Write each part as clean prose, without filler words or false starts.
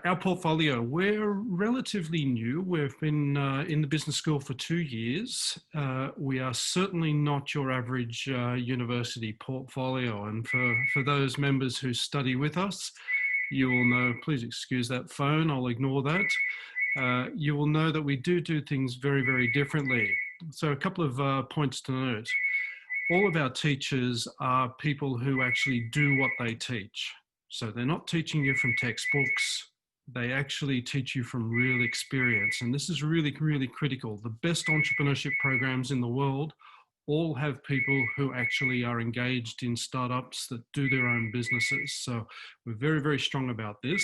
Our portfolio, we're relatively new. We've been in the business school for 2 years. We are certainly not your average university portfolio. And for those members who study with us, you will know, please excuse that phone, I'll ignore that. You will know that we do things very, very differently. So a couple of points to note. All of our teachers are people who actually do what they teach. So they're not teaching you from textbooks. They actually teach you from real experience. And this is really, really critical. The best entrepreneurship programs in the world all have people who actually are engaged in startups that do their own businesses. So we're very, very strong about this.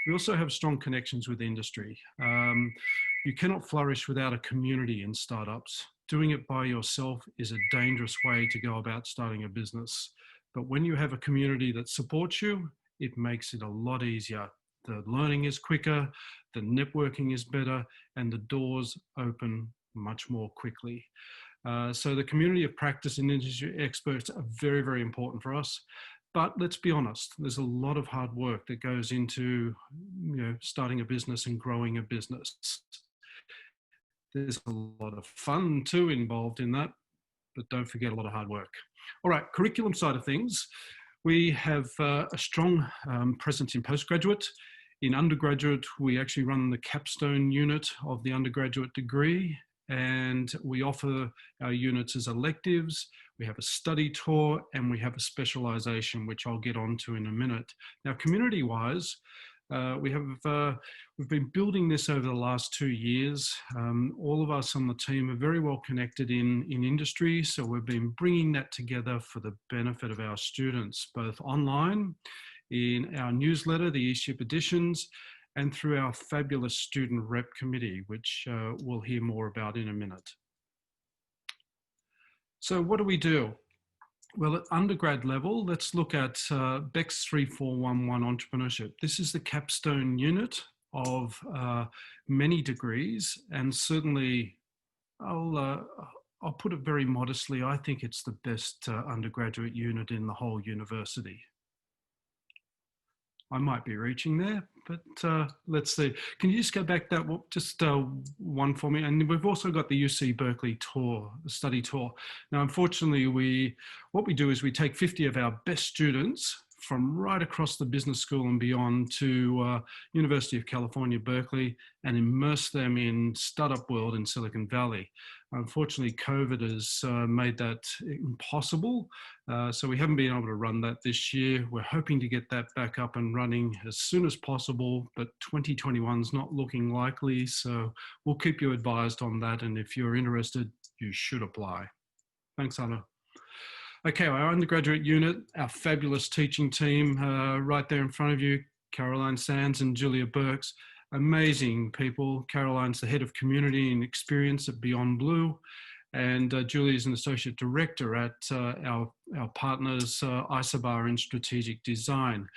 We also have strong connections with industry. You cannot flourish without a community in startups. Doing it by yourself is a dangerous way to go about starting a business. But when you have a community that supports you, it makes it a lot easier. The learning is quicker, the networking is better, and the doors open much more quickly. So the community of practice and industry experts are very, very important for us. But let's be honest, there's a lot of hard work that goes into starting a business and growing a business. There's a lot of fun too involved in that, but don't forget a lot of hard work. All right, curriculum side of things. We have a strong presence in postgraduate. In undergraduate, we actually run the capstone unit of the undergraduate degree, and we offer our units as electives. We have a study tour, and we have a specialization, which I'll get onto in a minute. Now, community-wise, we've been building this over the last 2 years. All of us on the team are very well connected in industry, so we've been bringing that together for the benefit of our students, both online, in our newsletter, the eShip editions, and through our fabulous student rep committee, which we'll hear more about in a minute. So what do we do? Well, at undergrad level, let's look at BEX 3411 Entrepreneurship. This is the capstone unit of many degrees, and certainly I'll put it very modestly, I think it's the best undergraduate unit in the whole university. I might be reaching there, but let's see. Can you just go back that just one for me? And we've also got the UC Berkeley tour, the study tour. Now, unfortunately, what we do is we take 50 of our best students from right across the business school and beyond to University of California, Berkeley, and immerse them in startup world in Silicon Valley. Unfortunately, COVID has made that impossible. So we haven't been able to run that this year. We're hoping to get that back up and running as soon as possible, but 2021 is not looking likely. So we'll keep you advised on that. And if you're interested, you should apply. Thanks, Anna. Okay, our undergraduate unit, our fabulous teaching team right there in front of you, Caroline Sands and Julia Burks, amazing people. Caroline's the head of community and experience at Beyond Blue, and Julia is an associate director at our partners, Isobar in strategic design.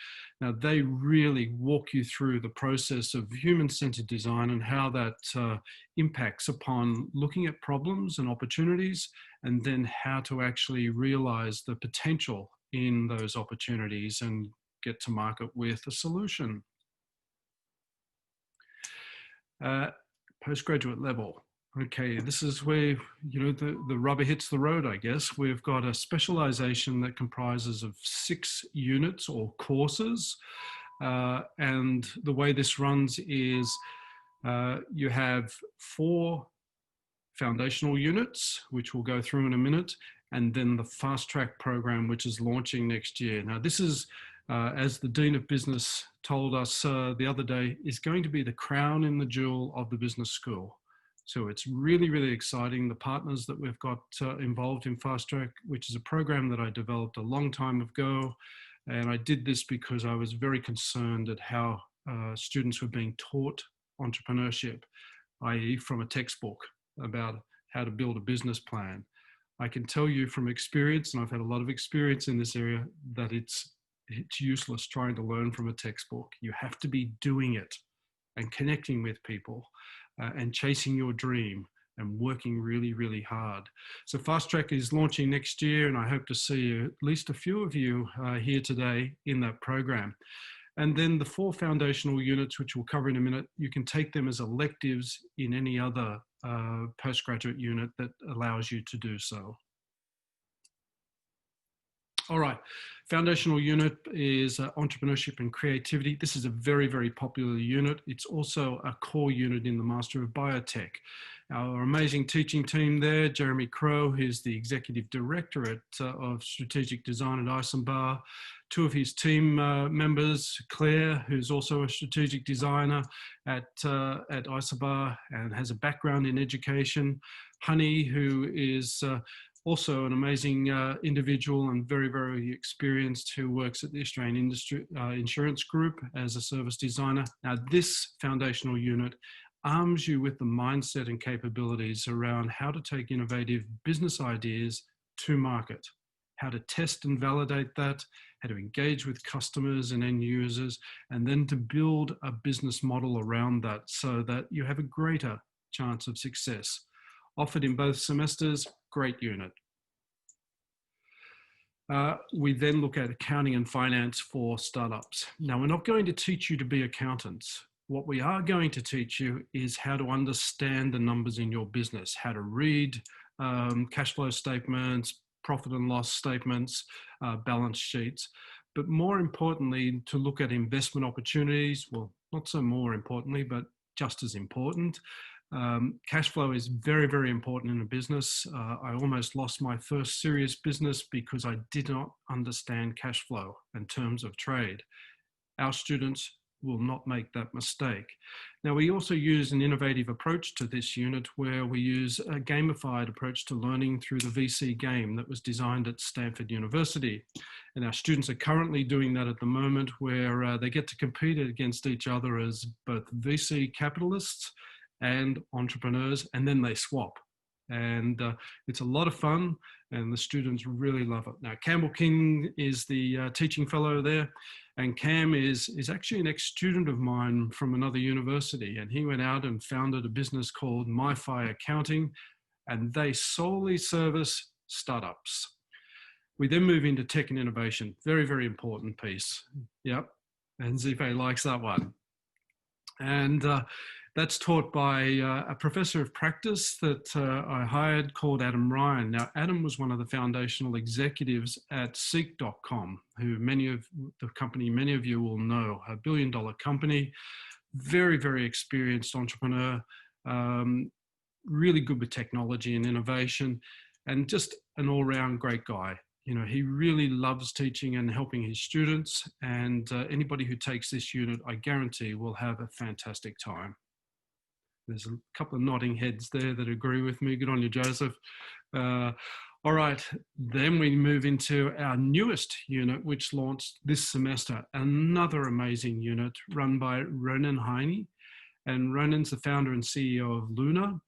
Now, they really walk you through the process of human-centered design and how that impacts upon looking at problems and opportunities, and then how to actually realize the potential in those opportunities and get to market with a solution. Postgraduate level. Okay, this is where, the rubber hits the road, I guess. We've got a specialization that comprises of 6 units or courses. And the way this runs is you have 4 foundational units, which we'll go through in a minute, and then the fast track program, which is launching next year. Now, this is, as the Dean of Business told us the other day, is going to be the crown in the jewel of the business school. So it's really, really exciting. The partners that we've got involved in Fast Track, which is a program that I developed a long time ago. And I did this because I was very concerned at how students were being taught entrepreneurship, i.e. from a textbook about how to build a business plan. I can tell you from experience, and I've had a lot of experience in this area, that it's useless trying to learn from a textbook. You have to be doing it and connecting with people. And chasing your dream and working really, really hard. So Fast Track is launching next year, and I hope to see at least a few of you here today in that program. And then the 4 foundational units, which we'll cover in a minute, you can take them as electives in any other postgraduate unit that allows you to do so. All right, foundational unit is entrepreneurship and creativity. This is a very, very popular unit. It's also a core unit in the Master of Biotech. Our amazing teaching team there, Jeremy Crow, who's the Executive Director of Strategic Design at Eisenbar. 2 of his team members, Claire, who's also a strategic designer at Eisenbar and has a background in education. Honey, who is also an amazing individual and very, very experienced, who works at the Australian Insurance Group as a service designer. Now, this foundational unit arms you with the mindset and capabilities around how to take innovative business ideas to market, how to test and validate that, how to engage with customers and end users, and then to build a business model around that so that you have a greater chance of success. Offered in both semesters, great unit. We then look at accounting and finance for startups. Now, we're not going to teach you to be accountants. What we are going to teach you is how to understand the numbers in your business, how to read cash flow statements, profit and loss statements, balance sheets, but more importantly, to look at investment opportunities. Well, not so more importantly, but just as important. Cash flow is very, very important in a business. I almost lost my first serious business because I did not understand cash flow in terms of trade. Our students will not make that mistake. Now, we also use an innovative approach to this unit where we use a gamified approach to learning through the VC game that was designed at Stanford University. And our students are currently doing that at the moment, where they get to compete against each other as both VC capitalists and entrepreneurs, and then they swap. And it's a lot of fun, and the students really love it. Now, Campbell King is the teaching fellow there, and Cam is actually an ex-student of mine from another university, and he went out and founded a business called MyFi Accounting, and they solely service startups. We then move into tech and innovation, very, very important piece. Yep, and Zipe likes that one. And that's taught by a professor of practice that I hired called Adam Ryan. Now, Adam was one of the foundational executives at Seek.com, who many of you will know, a billion-dollar company, very, very experienced entrepreneur, really good with technology and innovation, and just an all-round great guy. You know, he really loves teaching and helping his students, and anybody who takes this unit, I guarantee, will have a fantastic time. There's a couple of nodding heads there that agree with me. Good on you, Joseph. All right, then we move into our newest unit, which launched this semester, another amazing unit run by Ronan Heine. And Ronan's the founder and CEO of Luna.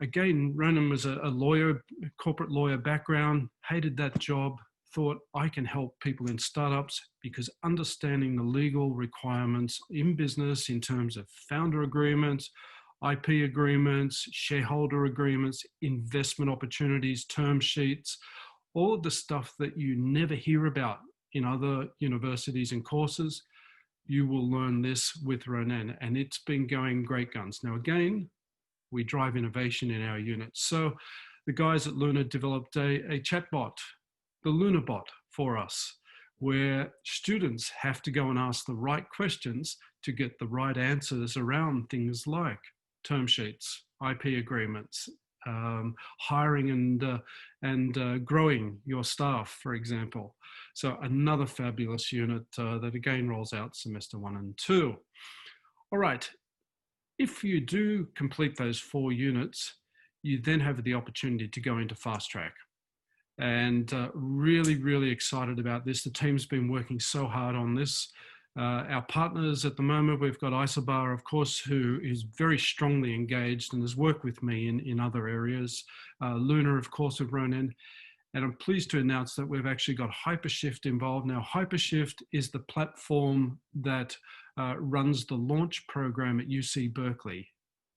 Again, Ronan was a lawyer, corporate lawyer background, hated that job, thought I can help people in startups because understanding the legal requirements in business in terms of founder agreements, IP agreements, shareholder agreements, investment opportunities, term sheets, all of the stuff that you never hear about in other universities and courses, you will learn this with Ronan, and it's been going great guns. Now, again, we drive innovation in our units. So the guys at Luna developed a chatbot, the LunaBot, for us, where students have to go and ask the right questions to get the right answers around things like term sheets, IP agreements, hiring and growing your staff, for example. So another fabulous unit that again rolls out semester 1 and 2. All right. If you do complete those 4 units, you then have the opportunity to go into fast track. And really, really excited about this. The team's been working so hard on this. Our partners at the moment, we've got Eisenbar, of course, who is very strongly engaged and has worked with me in other areas. Luna, of course, with Ronan. And I'm pleased to announce that we've actually got Hypershift involved. Now, Hypershift is the platform that runs the launch program at UC Berkeley.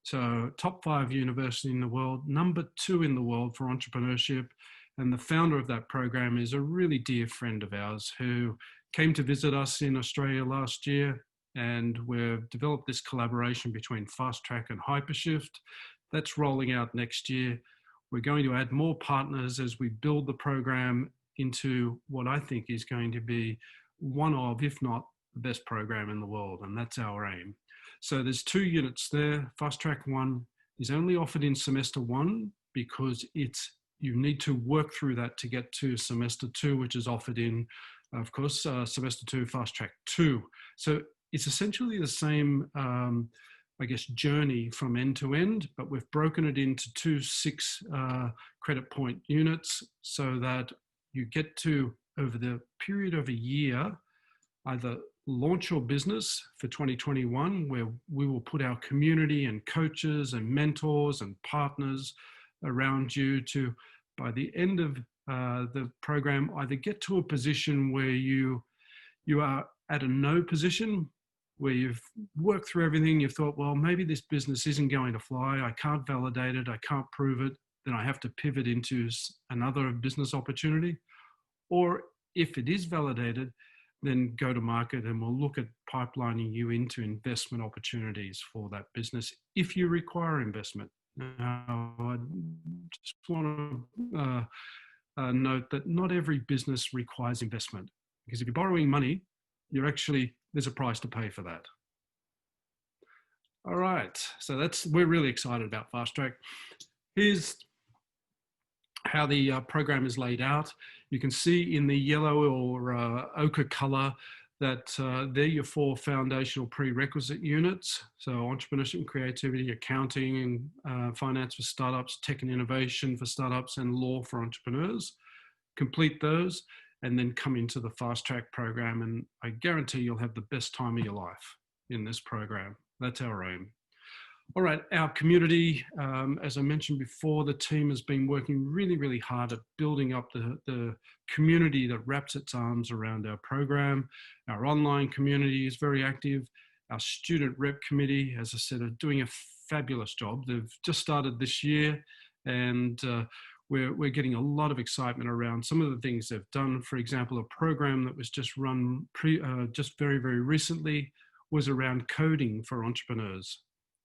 So top 5 university in the world, number 2 in the world for entrepreneurship. And the founder of that program is a really dear friend of ours who came to visit us in Australia last year, and we've developed this collaboration between Fast Track and Hypershift. That's rolling out next year. We're going to add more partners as we build the program into what I think is going to be one of, if not the best program in the world, and that's our aim. So there's 2 units there. Fast Track 1 is only offered in semester 1 because you need to work through that to get to semester 2, which is offered in, of course, semester 2, Fast Track 2. So it's essentially the same, I guess, journey from end to end, but we've broken it into 2 6 credit point units so that you get to, over the period of a year, either launch your business for 2021, where we will put our community and coaches and mentors and partners around you to, by the end of the program, either get to a position where you are at a no position, where you've worked through everything, you've thought, well, maybe this business isn't going to fly, I can't validate it, I can't prove it, then I have to pivot into another business opportunity. Or if it is validated, then go to market and we'll look at pipelining you into investment opportunities for that business if you require investment. Now, I just want to note that not every business requires investment, because if you're borrowing money, there's a price to pay for that. All right, so we're really excited about Fast Track. Here's how the program is laid out. You can see in the yellow or ochre color that they're your 4 foundational prerequisite units. So entrepreneurship and creativity, accounting and finance for startups, tech and innovation for startups, and law for entrepreneurs. Complete those and then come into the Fast Track program, and I guarantee you'll have the best time of your life in this program. That's our aim. All right, our community, as I mentioned before, the team has been working really, really hard at building up the community that wraps its arms around our program. Our online community is very active. Our student rep committee, as I said, are doing a fabulous job. They've just started this year, and we're getting a lot of excitement around some of the things they've done. For example, a program that was just run just very, very recently was around coding for entrepreneurs.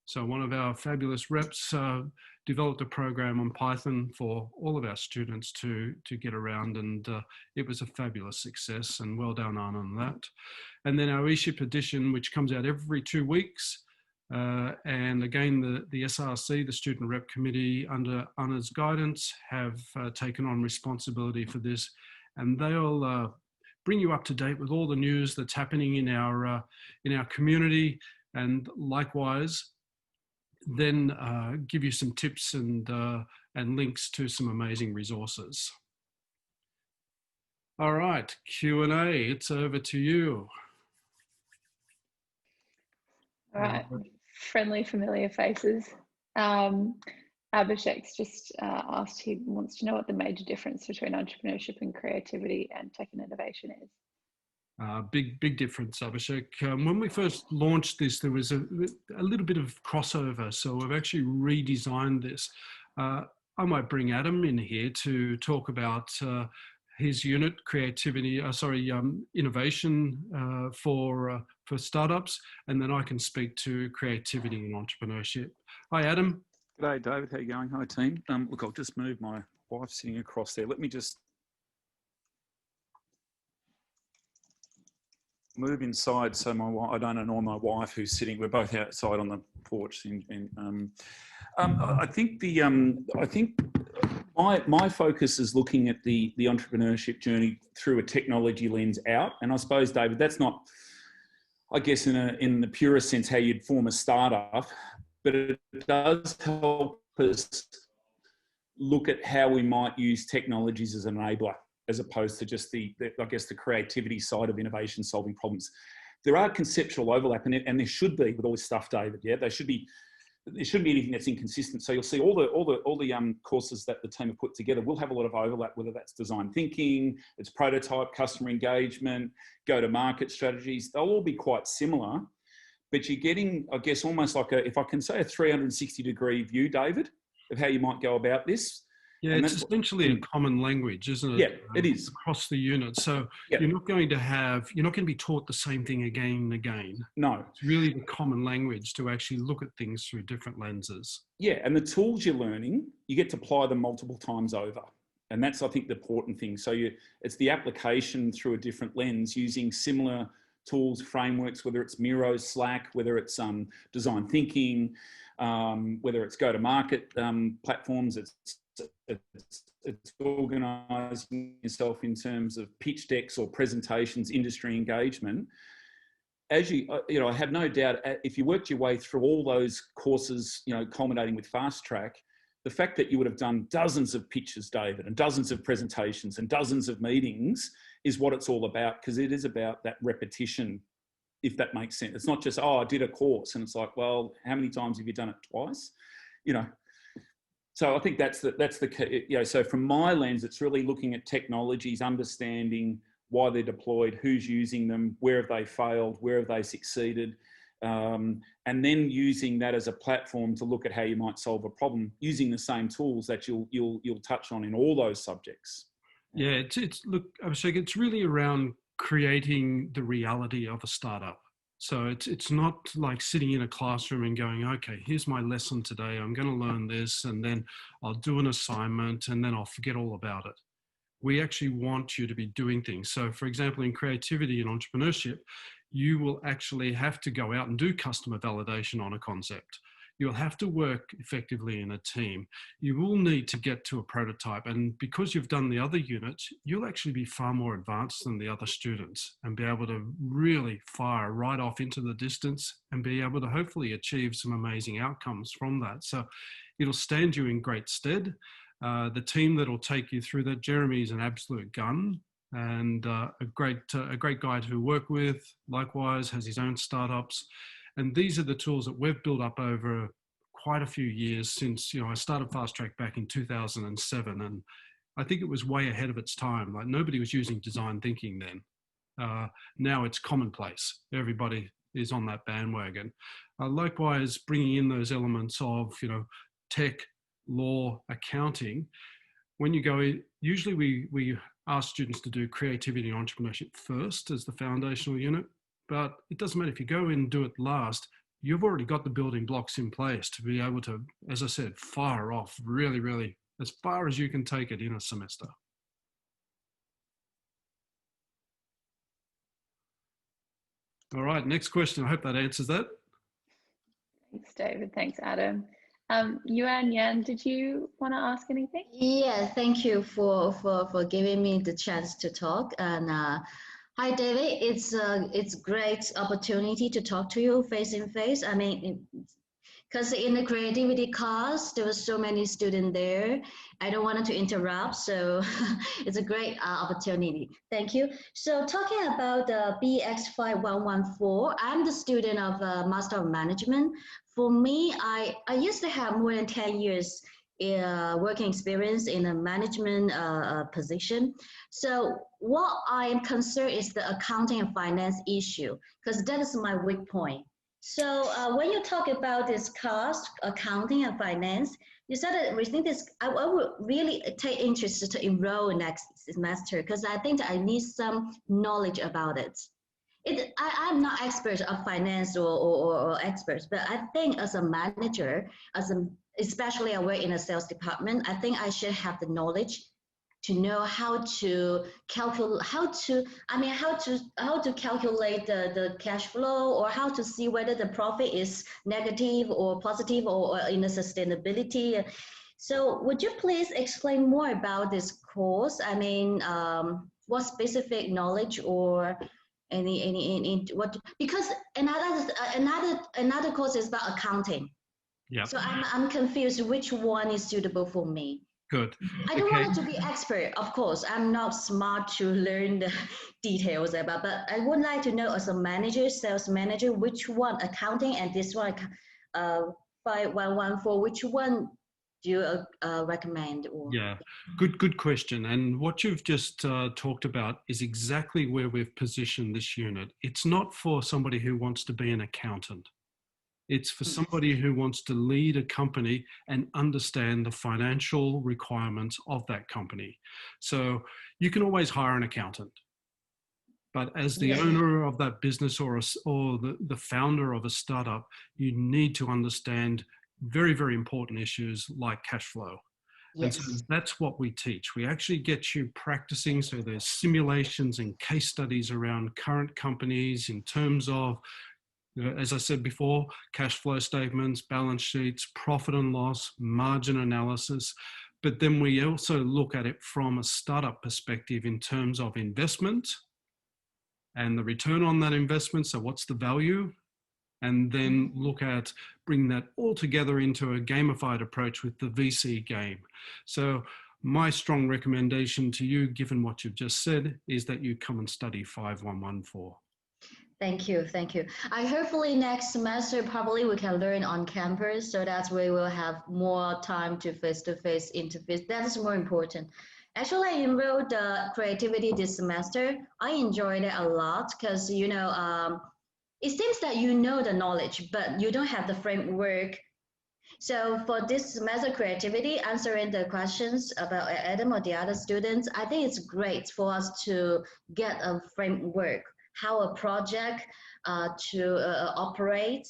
So one of our fabulous reps developed a program on Python for all of our students to get around, and it was a fabulous success, and well done on that. And then our eShip edition, which comes out every 2 weeks. And again, the SRC, the Student Rep Committee, under Anna's guidance, have taken on responsibility for this, and they'll bring you up to date with all the news that's happening in our community, and likewise, then give you some tips and links to some amazing resources. All right, Q&A, it's over to you. All right, friendly, familiar faces. Abhishek's just asked, he wants to know what the major difference between entrepreneurship and creativity and tech and innovation is. Big difference, Abhishek. When we first launched this, there was a little bit of crossover, so we've actually redesigned this. I might bring Adam in here to talk about his unit, innovation for startups, and then I can speak to creativity and entrepreneurship. Hi, Adam. G'day, David. How you going? Hi, team. Look, I'll just move my wife sitting across there. Let me just move inside so I don't annoy my wife who's sitting. We're both outside on the porch. I think my focus is looking at the entrepreneurship journey through a technology lens out. And I suppose, David, that's not, I guess, in the purest sense how you'd form a startup, but it does help us look at how we might use technologies as an enabler, as opposed to just the creativity side of innovation, solving problems. There are conceptual overlap, and there should be with all this stuff, David. Yeah, there shouldn't be anything that's inconsistent. So you'll see all the courses that the team have put together will have a lot of overlap, whether that's design thinking, it's prototype, customer engagement, go-to-market strategies. They'll all be quite similar, but you're getting, I guess, almost like if I can say, a 360-degree view, David, of how you might go about this. Yeah, And it's that's essentially a common language, isn't it? Yeah, it is. Across the unit. So Yeah. you're not going to be taught the same thing again and again. No. It's really the common language to actually look at things through different lenses. Yeah, and the tools you're learning, you get to apply them multiple times over. And that's, I think, the important thing. So it's the application through a different lens using similar tools, frameworks, whether it's Miro, Slack, whether it's design thinking, whether it's go-to-market platforms, it's organising yourself in terms of pitch decks or presentations, industry engagement. As I have no doubt, if you worked your way through all those courses, culminating with Fast Track, the fact that you would have done dozens of pitches, David, and dozens of presentations and dozens of meetings is what it's all about, because it is about that repetition, if that makes sense. It's not just, I did a course, and it's like, well, how many times have you done it? Twice? So I think that's the key. So from my lens, it's really looking at technologies, understanding why they're deployed, who's using them, where have they failed, where have they succeeded, and then using that as a platform to look at how you might solve a problem using the same tools that you'll touch on in all those subjects. Yeah, Abhishek, it's really around creating the reality of a startup. So it's not like sitting in a classroom and going, okay, here's my lesson today. I'm going to learn this, and then I'll do an assignment, and then I'll forget all about it. We actually want you to be doing things. So for example, in creativity and entrepreneurship, you will actually have to go out and do customer validation on a concept. You'll have to work effectively in a team. You will need to get to a prototype. And because you've done the other units, you'll actually be far more advanced than the other students and be able to really fire right off into the distance and be able to hopefully achieve some amazing outcomes from that. So it'll stand you in great stead. The team that will take you through that, Jeremy is an absolute gun and a great guy to work with. Likewise, has his own startups. And these are the tools that we've built up over quite a few years since, I started Fast Track back in 2007. And I think it was way ahead of its time. Like nobody was using design thinking then. Now it's commonplace. Everybody is on that bandwagon. Likewise, bringing in those elements of, tech, law, accounting. When you go in, usually we ask students to do creativity and entrepreneurship first as the foundational unit. But it doesn't matter if you go in and do it last, you've already got the building blocks in place to be able to, as I said, fire off really, really as far as you can take it in a semester. All right, next question. I hope that answers that. Thanks, David. Thanks, Adam. Yuan Yan, did you want to ask anything? Yeah, thank you for giving me the chance to talk. And hi, David. It's great opportunity to talk to you face in face. I mean, because in the creativity class, there was so many students there. I don't want to interrupt, so it's a great opportunity. Thank you. So talking about the BX5114, I'm the student of Master of Management. For me, I used to have more than 10 years working experience in a management position. So what I am concerned is the accounting and finance issue, because that is my weak point. So when you talk about this class, accounting and finance, you said that we think this, I would really take interest to enroll next semester, because I think I need some knowledge about it. I'm not expert of finance or experts, but I think as a manager, especially I work in a sales department, I think I should have the knowledge to know how to calculate, how to calculate the cash flow, or how to see whether the profit is negative or positive or in a sustainability. So would you please explain more about this course? I mean, what specific knowledge or any what, because another course is about accounting. Yeah. So I'm confused which one is suitable for me. Good. I don't want to be expert, of course. I'm not smart to learn the details about, but I would like to know as a manager, sales manager, which one, accounting and this one, 5114, which one do you recommend? Or? Yeah, good question. And what you've just talked about is exactly where we've positioned this unit. It's not for somebody who wants to be an accountant. It's for somebody who wants to lead a company and understand the financial requirements of that company. So you can always hire an accountant, but as the Yes. owner of that business or the founder of a startup, you need to understand very, very important issues like cash flow. And so Yes. that's what we teach. We actually get you practicing. So there's simulations and case studies around current companies in terms of, as I said before, cash flow statements, balance sheets, profit and loss, margin analysis. But then we also look at it from a startup perspective in terms of investment and the return on that investment. So what's the value? And then look at bring that all together into a gamified approach with the VC game. So my strong recommendation to you, given what you've just said, is that you come and study 5114. Thank you, thank you. I hopefully next semester probably we can learn on campus, so that we will have more time to face-to-face interviews. That is more important. Actually, I enrolled creativity this semester. I enjoyed it a lot because it seems that you know the knowledge, but you don't have the framework. So for this semester creativity, answering the questions about Adam or the other students, I think it's great for us to get a framework, how a project to operate.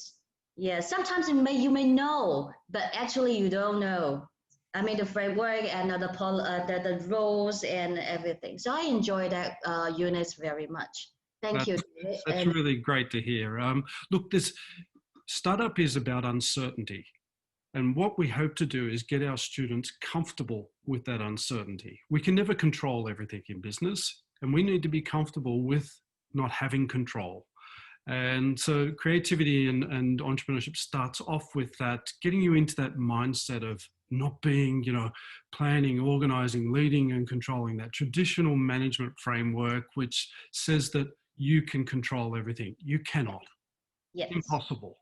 Yeah, sometimes you may know, but actually you don't know. I mean the framework and the rules and everything. So I enjoy that units very much. Thank you, David. That's really great to hear. Look, this startup is about uncertainty. And what we hope to do is get our students comfortable with that uncertainty. We can never control everything in business, and we need to be comfortable with not having control. And so creativity and entrepreneurship starts off with that, getting you into that mindset of not being, planning, organizing, leading and controlling, that traditional management framework, which says that you can control everything. You cannot. Yes. Impossible.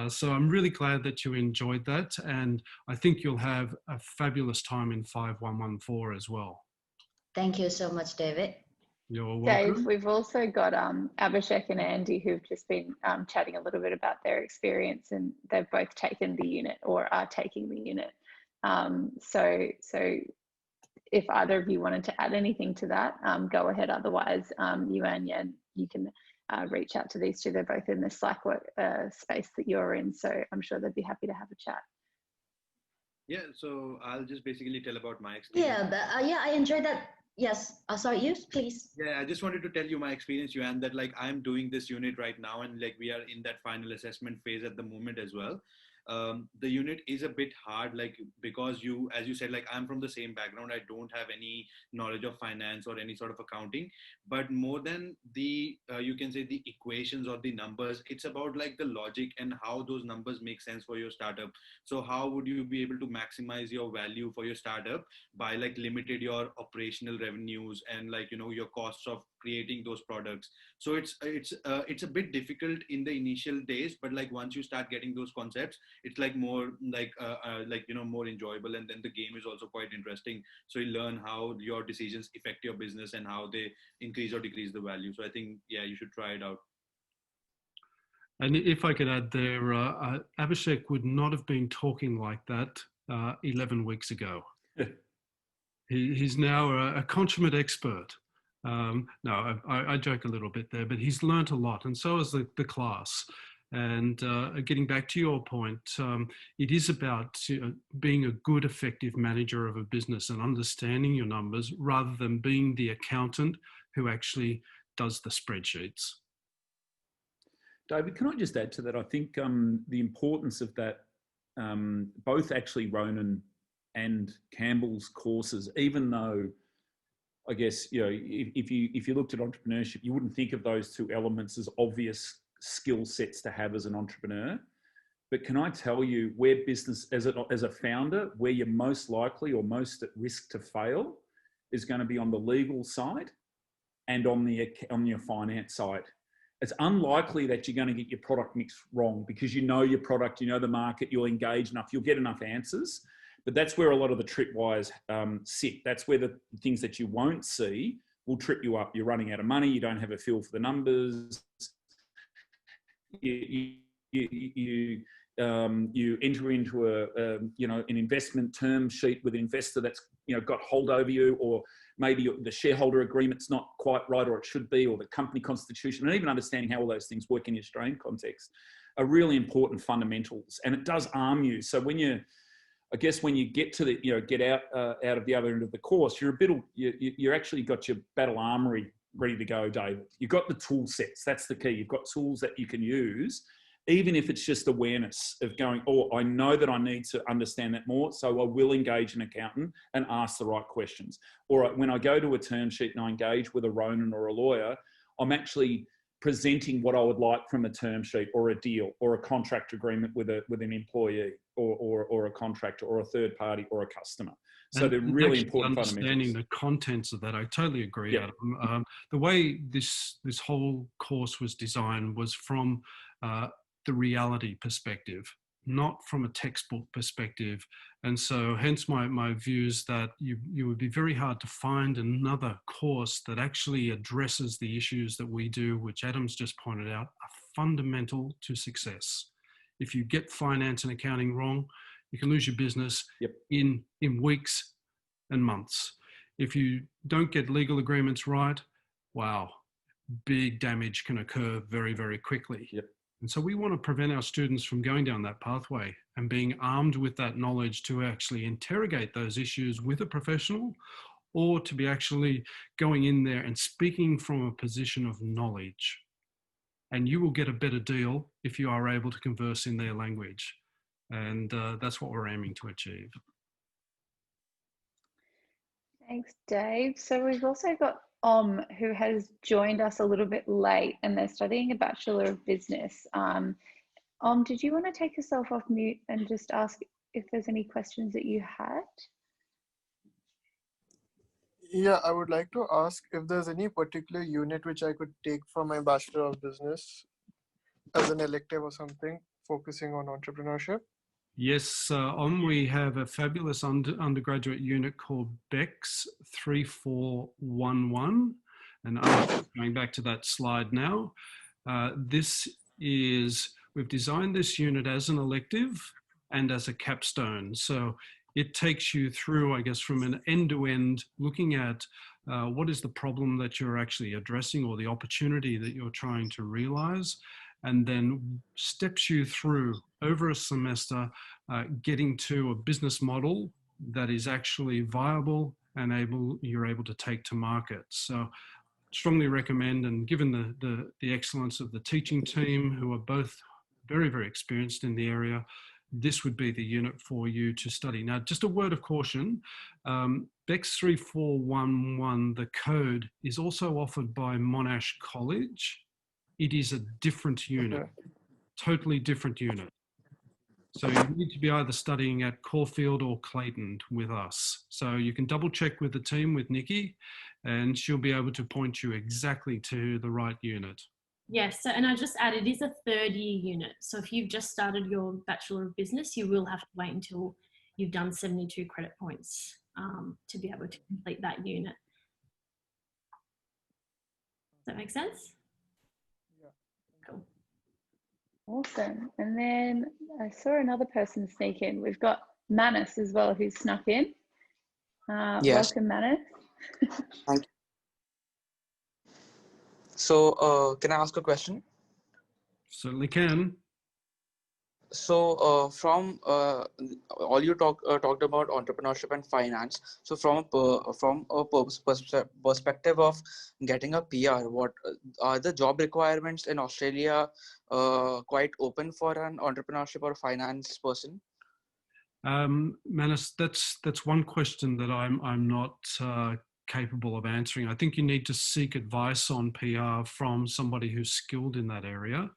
So I'm really glad that you enjoyed that. And I think you'll have a fabulous time in 5114 as well. Thank you so much, David. You're welcome. Dave, we've also got Abhishek and Andy who've just been chatting a little bit about their experience, and they've both taken the unit or are taking the unit. So if either of you wanted to add anything to that, go ahead. Otherwise, you and Yan, you can reach out to these two. They're both in the Slack space that you're in, so I'm sure they'd be happy to have a chat. Yeah, so I'll just basically tell about my experience. Yeah, I enjoyed that. Yes, sorry, you please. Yeah, I just wanted to tell you my experience, Yuan, that like I'm doing this unit right now, and like we are in that final assessment phase at the moment as well. The unit is a bit hard, like because as you said, like I'm from the same background. I don't have any knowledge of finance or any sort of accounting, but more than the you can say the equations or the numbers, it's about like the logic and how those numbers make sense for your startup. So how would you be able to maximize your value for your startup by like limited your operational revenues and like your costs of creating those products. So it's a bit difficult in the initial days, but like once you start getting those concepts, it's like more like more enjoyable, and then the game is also quite interesting. So you learn how your decisions affect your business and how they increase or decrease the value. So I think you should try it out. And if I could add there, Abhishek would not have been talking like that 11 weeks ago. He's now a consummate expert. No, I joke a little bit there, but he's learnt a lot, and so has the class. And getting back to your point, it is about being a good, effective manager of a business and understanding your numbers rather than being the accountant who actually does the spreadsheets. David, can I just add to that? I think the importance of that, both actually Ronan and Campbell's courses, even though I guess, if you looked at entrepreneurship, you wouldn't think of those two elements as obvious skill sets to have as an entrepreneur. But can I tell you where business, as a founder, where you're most likely or most at risk to fail is going to be on the legal side and on your finance side. It's unlikely that you're going to get your product mix wrong because you know your product, you know the market, you'll engage enough, you'll get enough answers. But that's where a lot of the tripwires sit. That's where the things that you won't see will trip you up. You're running out of money. You don't have a feel for the numbers. You you enter into an investment term sheet with an investor that's got hold over you, or maybe the shareholder agreement's not quite right, or it should be, or the company constitution, and even understanding how all those things work in the Australian context are really important fundamentals. And it does arm you. So when you get to the, get out of the other end of the course, you're actually got your battle armory ready to go, David. You've got the tool sets. That's the key. You've got tools that you can use, even if it's just awareness of going, oh, I know that I need to understand that more, so I will engage an accountant and ask the right questions. Or when I go to a term sheet and I engage with a Ronan or a lawyer, I'm actually presenting what I would like from a term sheet or a deal or a contract agreement with an employee or a contractor or a third party or a customer. So they're really important fundamentals. Understanding the contents of that, I totally agree, Adam. The way this whole course was designed was from the reality perspective, not from a textbook perspective. And so hence my views that you would be very hard to find another course that actually addresses the issues that we do, which Adam's just pointed out, are fundamental to success. If you get finance and accounting wrong, you can lose your business in weeks and months. If you don't get legal agreements right, wow, big damage can occur very, very quickly. And so we want to prevent our students from going down that pathway and being armed with that knowledge to actually interrogate those issues with a professional, or to be actually going in there and speaking from a position of knowledge. And you will get a better deal if you are able to converse in their language. And that's what we're aiming to achieve. Thanks, Dave. So we've also got who has joined us a little bit late, and they're studying a Bachelor of Business. Did you want to take yourself off mute and just ask if there's any questions that you had? Yeah, I would like to ask if there's any particular unit which I could take from my Bachelor of Business as an elective or something, focusing on entrepreneurship. Yes, we have a fabulous undergraduate unit called BEX 3411. And I'm going back to that slide now. We've designed this unit as an elective and as a capstone. So it takes you through, I guess, from an end-to-end, looking at what is the problem that you're actually addressing, or the opportunity that you're trying to realize, and then steps you through over a semester, getting to a business model that is actually viable and you're able to take to market. So strongly recommend, and given the excellence of the teaching team, who are both very, very experienced in the area, this would be the unit for you to study. Now, just a word of caution, BEX 3411, the code, is also offered by Monash College. It is a different unit, totally different unit. So you need to be either studying at Caulfield or Clayton with us. So you can double check with the team, with Nikki, and she'll be able to point you exactly to the right unit. Yes, so, and I just added, it is a third-year unit. So if you've just started your Bachelor of Business, you will have to wait until you've done 72 credit points to be able to complete that unit. Does that make sense? Yeah. Cool. Awesome. And then I saw another person sneak in. We've got Monash as well, who's snuck in. Yes. Welcome, Monash. Thank you. So, can I ask a question? Certainly can. So, from all you talked about entrepreneurship and finance. So, from a perspective of getting a PR, what are the job requirements in Australia quite open for an entrepreneurship or finance person? Manis, that's one question that I'm not capable of answering. I think you need to seek advice on PR from somebody who's skilled in that area.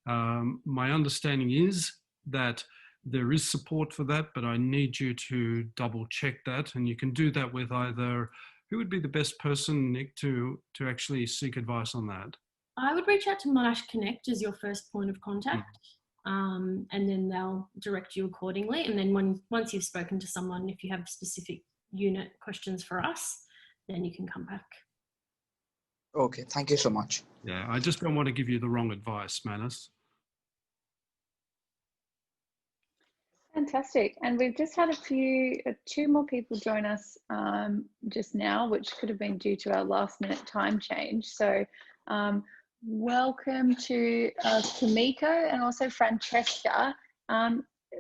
My understanding is that there is support for that, but I need you to double check that, and you can do that with either, who would be the best person, Nick, to actually seek advice on that? I would reach out to Monash Connect as your first point of contact, and then they'll direct you accordingly. And then once you've spoken to someone, if you have specific unit questions for us, then you can come back. Okay, thank you so much. Yeah, I just don't want to give you the wrong advice, Manis. Fantastic. And we've just had two more people join us just now, which could have been due to our last minute time change. So welcome to Kamiko and also Francesca.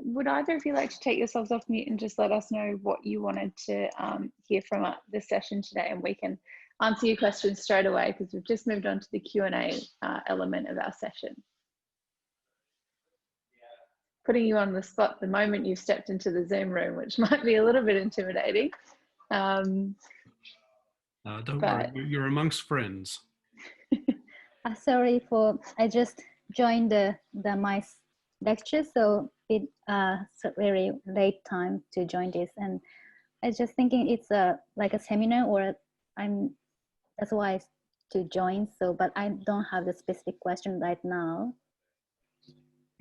Would either of you like to take yourselves off mute and just let us know what you wanted to hear from this session today, and we can answer your questions straight away because we've just moved on to the Q&A element of our session. Putting you on the spot the moment you've stepped into the Zoom room, which might be a little bit intimidating. Don't worry, you're amongst friends. Sorry I just joined my lecture, so it's very late time to join this, and I was just thinking it's like a seminar, or that's why to join. So, but I don't have the specific question right now.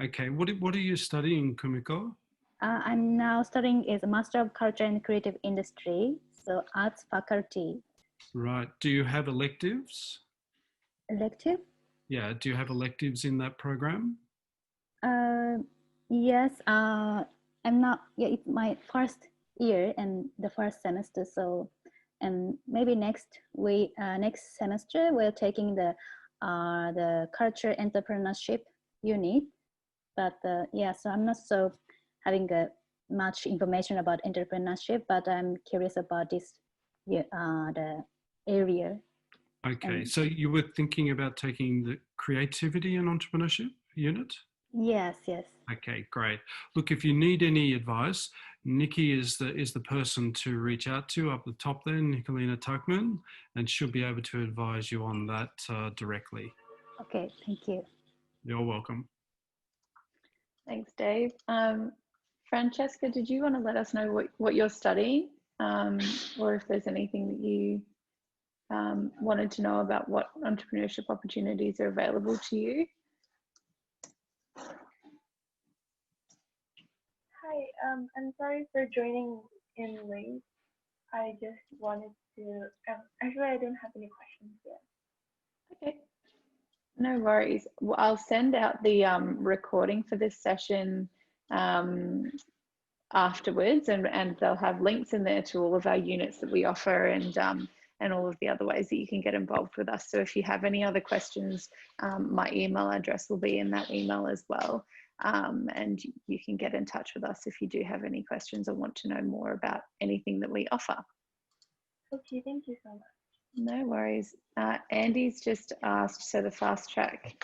Okay, what are you studying, Kumiko? I'm now studying is a Master of Culture and Creative Industry, so arts faculty. Right. Do you have electives? Elective? Yeah. Do you have electives in that program? Yes. I'm not. Yeah, it's my first year and the first semester. So, and maybe next semester we're taking the culture entrepreneurship unit. But yeah, so I'm not so having much information about entrepreneurship, but I'm curious about this, the area. Okay, so you were thinking about taking the creativity and entrepreneurship unit? Yes, yes. Okay, great. Look, if you need any advice, Nikki is the person to reach out to up the top there, Nicolina Tuckman, and she'll be able to advise you on that directly. Okay, thank you. You're welcome. Thanks, Dave. Francesca, did you want to let us know what you're studying, or if there's anything that you wanted to know about what entrepreneurship opportunities are available to you? Hi, I'm sorry for joining in late. I just wanted to, actually I don't have any questions yet. Okay. No worries. Well, I'll send out the recording for this session afterwards, and they'll have links in there to all of our units that we offer, and all of the other ways that you can get involved with us. So if you have any other questions, my email address will be in that email as well. And you can get in touch with us if you do have any questions or want to know more about anything that we offer. Okay, thank you so much. No worries. Andy's just asked, so the fast track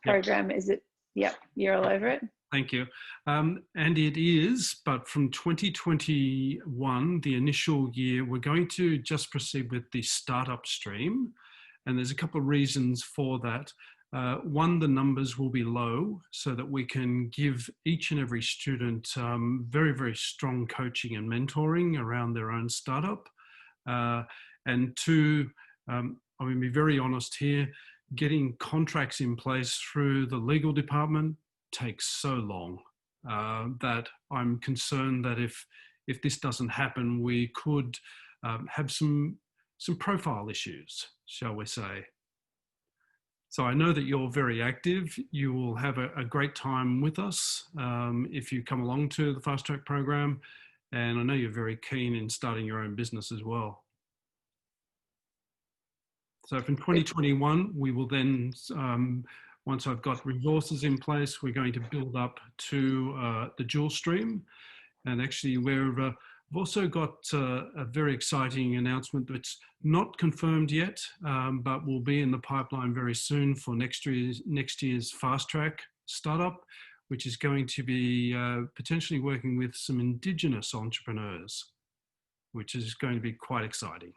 program, is it? Yep, you're all over it. Thank you. Andy, it is, but from 2021, the initial year, we're going to just proceed with the startup stream. And there's a couple of reasons for that. One, the numbers will be low so that we can give each and every student very, very strong coaching and mentoring around their own startup. And two, I'm going to be very honest here, getting contracts in place through the legal department takes so long that I'm concerned that if this doesn't happen, we could have some profile issues, shall we say. So I know that you're very active. You will have a great time with us if you come along to the Fast Track program. And I know you're very keen in starting your own business as well. So from 2021, we will then, once I've got resources in place, we're going to build up to the dual stream. And actually we've also got a very exciting announcement that's not confirmed yet, but will be in the pipeline very soon for next year's Fast Track startup, which is going to be potentially working with some Indigenous entrepreneurs, which is going to be quite exciting.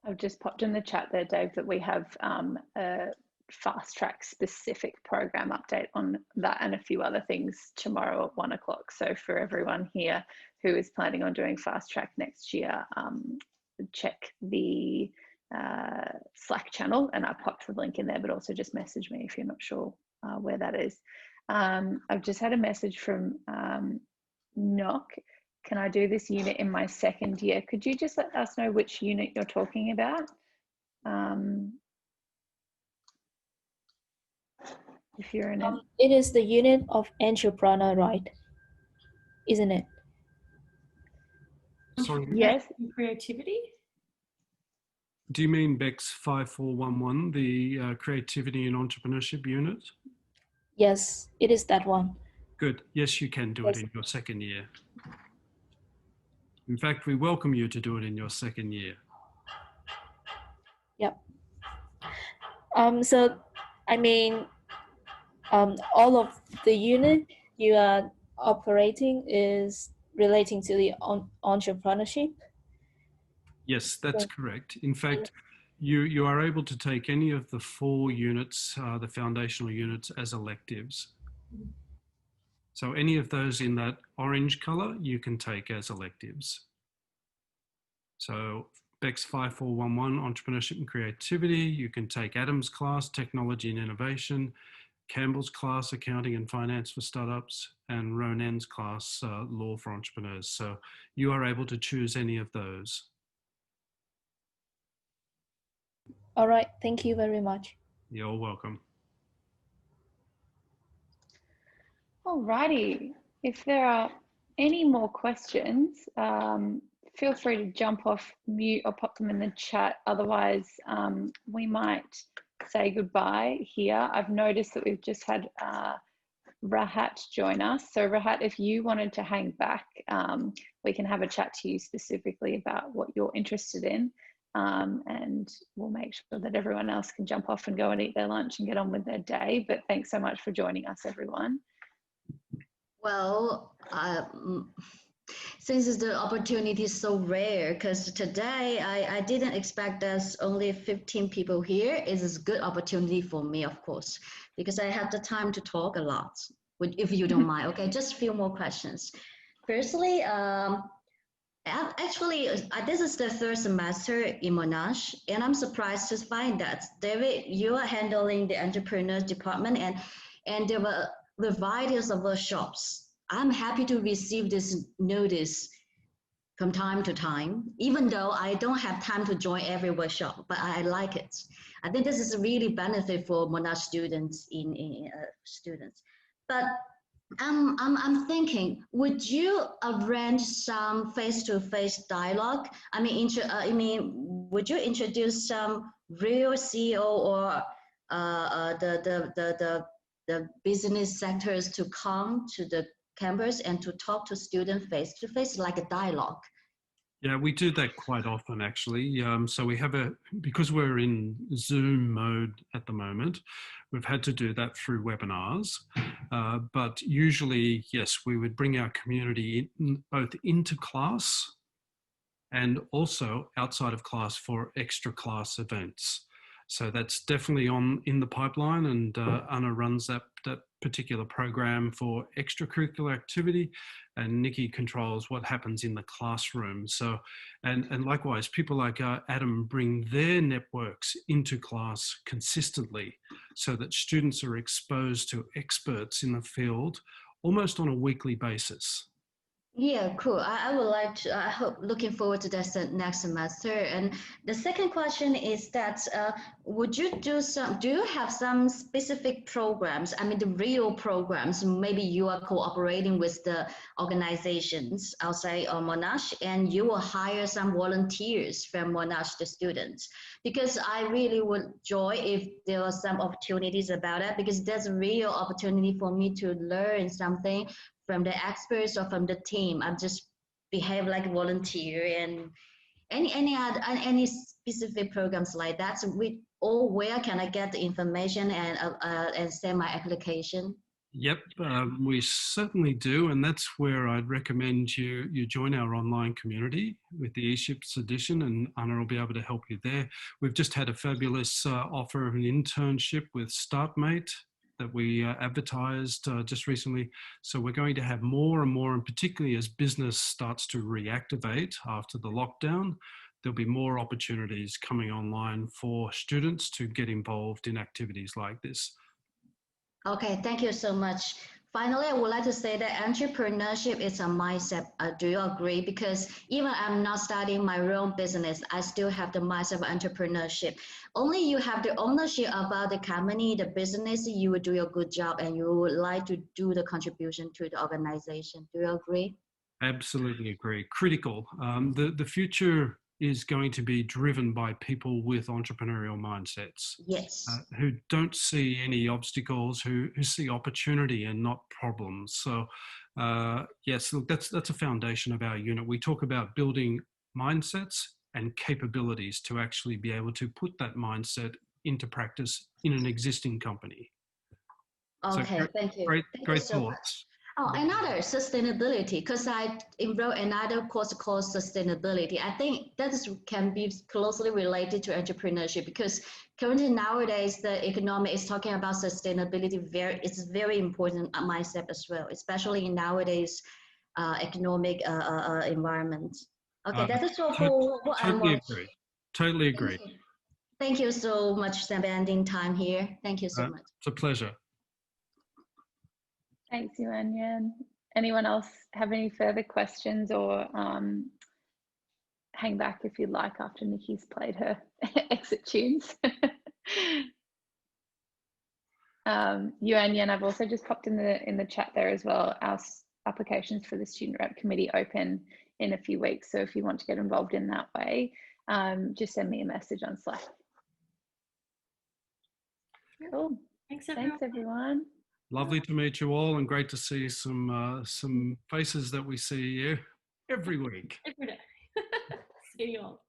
I've just popped in the chat there, Dave, that we have a Fast Track specific program update on that and a few other things tomorrow at 1 o'clock. So for everyone here who is planning on doing Fast Track next year, check the Slack channel, and I popped the link in there, but also just message me if you're not sure where that is. I've just had a message from Nock. Can I do this unit in my second year? Could you just let us know which unit you're talking about? if you're in it? It is the unit of entrepreneur, right? Isn't it? Sorry, Yes. Creativity. do you mean BEX 5411, the Creativity and Entrepreneurship unit? Yes, it is that one. Good. Yes, you can do it Yes. in your second year. In fact, we welcome you to do it in your second year. Yep. So, I mean, all of the unit you are operating is relating to the entrepreneurship. Yes, that's correct. In fact, you are able to take any of the 4 units, the foundational units, as electives. So any of those in that orange color, you can take as electives. So BEX 5411, Entrepreneurship and Creativity, you can take Adam's class, Technology and Innovation, Campbell's class, Accounting and Finance for Startups, and Ronen's class, Law for Entrepreneurs. So you are able to choose any of those. All right, thank you very much. You're welcome. Alrighty. If there are any more questions, feel free to jump off mute or pop them in the chat. Otherwise, we might say goodbye here. I've noticed that we've just had Rahat join us. So Rahat, if you wanted to hang back, we can have a chat to you specifically about what you're interested in. And we'll make sure that everyone else can jump off and go and eat their lunch and get on with their day. But thanks so much for joining us, everyone. Well, since the opportunity is so rare, because today I didn't expect there's only 15 people here. It's a good opportunity for me, of course, because I have the time to talk a lot, if you don't mind. Okay, just a few more questions. Firstly, actually, this is the 3rd semester in Monash, and I'm surprised to find that, David, you are handling the entrepreneurs department, and there were varieties of workshops. I'm happy to receive this notice from time to time, even though I don't have time to join every workshop, but I like it. I think this is a really benefit for Monash students students. But I'm thinking, would you arrange some face-to-face dialogue? I mean, would you introduce some real CEO or the business sectors to come to the campus and to talk to students face-to-face, like a dialogue? Yeah, we do that quite often, actually. So we have because we're in Zoom mode at the moment, we've had to do that through webinars. But usually, yes, we would bring our community both into class and also outside of class for extra class events. So that's definitely in the pipeline, and Anna runs that particular program for extracurricular activity, and Nikki controls what happens in the classroom. So, and likewise, people like Adam bring their networks into class consistently, so that students are exposed to experts in the field almost on a weekly basis. Yeah, cool. I would like to, I hope, looking forward to that next semester. And the second question is that, do you have some specific programs? I mean, the real programs, maybe you are cooperating with the organizations outside of Monash, and you will hire some volunteers from Monash, the students, because I really would enjoy if there are some opportunities about that, because there's a real opportunity for me to learn something from the experts or from the team. I just behave like a volunteer, and any specific programs like that. So where can I get the information and send my application? Yep, we certainly do, and that's where I'd recommend you join our online community with the eShips edition, and Anna will be able to help you there. We've just had a fabulous offer of an internship with StartMate that we advertised just recently. So we're going to have more and more, and particularly as business starts to reactivate after the lockdown, there'll be more opportunities coming online for students to get involved in activities like this. Okay, thank you so much. finally, I would like to say that entrepreneurship is a mindset. Do you agree? Because even I'm not starting my own business, I still have the mindset of entrepreneurship. Only you have the ownership about the company, the business, you will do a good job and you would like to do the contribution to the organization. Do you agree? Absolutely agree. Critical. The future is going to be driven by people with entrepreneurial mindsets. Yes. Who don't see any obstacles, who see opportunity and not problems. So yes, look, that's a foundation of our unit. We talk about building mindsets and capabilities to actually be able to put that mindset into practice in an existing company. Okay, so thank you. Great, Thank great you so thoughts. much. Oh, another sustainability, because I enrolled another course called sustainability. I think can be closely related to entrepreneurship because currently nowadays the economy is talking about sustainability. It's very important mindset as well, especially in nowadays economic environment. Okay, that is all for what I'm Totally watching. agree. Totally agree. Thank you so much for spending time here. Thank you so much. It's a pleasure. Thanks, Yuan Yan. Anyone else have any further questions or hang back if you'd like after Nikki's played her exit tunes? Yuan Yan, I've also just popped in the chat there as well. Our applications for the student rep committee open in a few weeks. So if you want to get involved in that way, just send me a message on Slack. Cool. Thanks, everyone. Lovely to meet you all, and great to see some faces that we see here every week. Every day. See you all.